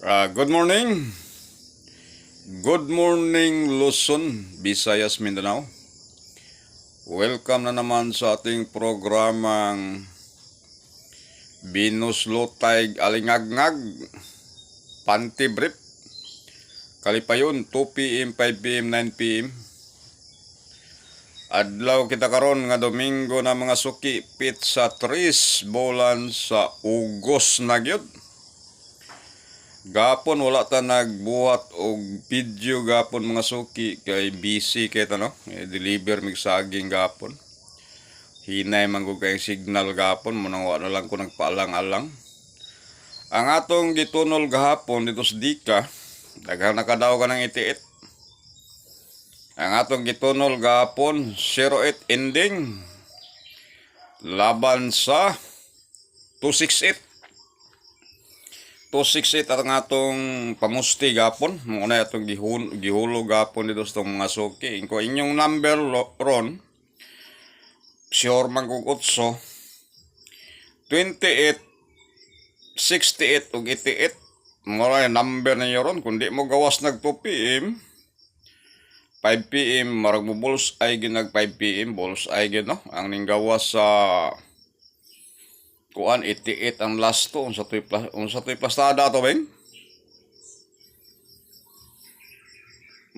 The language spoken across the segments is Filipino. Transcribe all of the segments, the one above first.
Good morning. Good morning Luzon, Visayas, Mindanao. Welcome na naman sa ating programang Binuslotay Alingagngag Panty Brief. Kalipayon 2 PM, 5 PM, 9 PM. Adlaw kita karon nga Domingo na mga suki pizza 3 bolan sa ugos na gyud. Gapon wala ta nagbuhat og video gapon mga suki kay busy kay ta no. Deliver mig saging gapon. Hinay man ko kay signal gapon mo nang wala lang ko nagpaalang-alang. Ang atong gitunol gahapon dito sa Dika, daghang nakadaw ka ng itiit. Ang atong gitunol gahapon 08 ending laban sa 268. 268 ang atong pamusti gapon. Muna atong gihulo gapon dito sa mga suki. Kung inyong number ron, sure man kong 8, 28, 68 ug 88. Mura yung number ninyo ron. Kung di mo gawas nag 2 PM, 5 PM, marag mo buls ay ginag 5 PM, buls ay gin no? Ang ning gawas sa kuan 88 ang last to unsa toy plastada to beng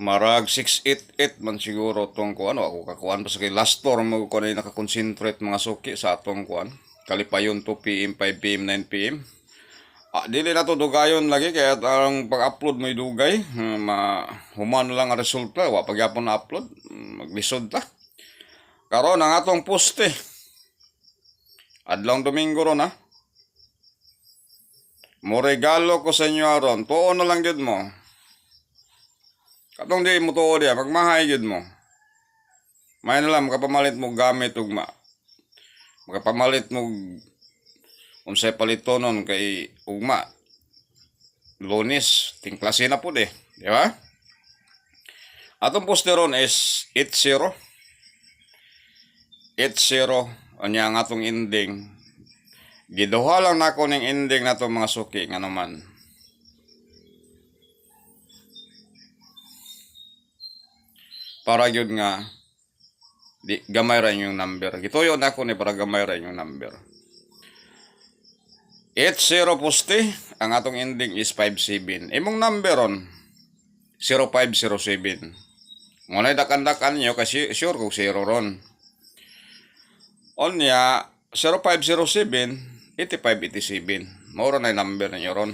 marag 688 man siguro tong kuan ako kakuan pa sa kay last tour mo ko na naka-concentrate mga suki sa atong kuan kalipayon 2 PM, 5 PM, 9 PM. Dili na to dugayon lagi kaya ang pag-upload mo dugay human lang ang resulta wa pagyapon na upload maglisod ta karon ang atong poste adlong Domingo ron ha. Mo regalo ko sa inyo aron. Tuo na lang gid mo. Katong di mo tuo diya, magmahay gid mo. May na lang makapamalit mo gamit ugma. Makapamalit mo unsay palitonon kay ugma. Lunes, ting klase na pud di ba? Atong posteron is 80. 80 anya ang atong ending. Giduha lang nako ning ending nato mga suki nga naman. Para gyud nga di gamay ra yung number. Gituyo nako ni para gamay ra yung number. 80 poste, ang atong ending is 57. Imong number ron 0507. Ngunay dakan-dakan nyo kasi sure kung 0 ron. Onya 0507 8587. Maura na yung number ninyo ron.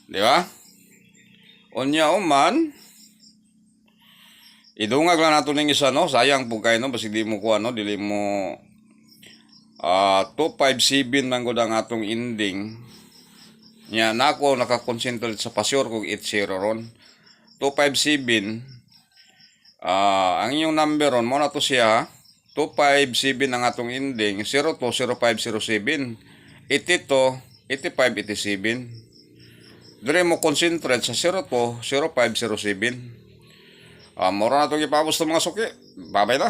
Di ba? Onya man idungag lang nato ning isa no. Sayang po kayo no. Basi di mo kuha no. Dili mo 257 man gud ang atong ending. Nya nako nakakonsentrate sa pasyor kung 80 ron. 257 ang inyong number ron mo na to siya 257 ang atong ending 020507 82 8587 dire mo concentrate sa 020507 mura na itong ipapos ng mga suki. Babay na.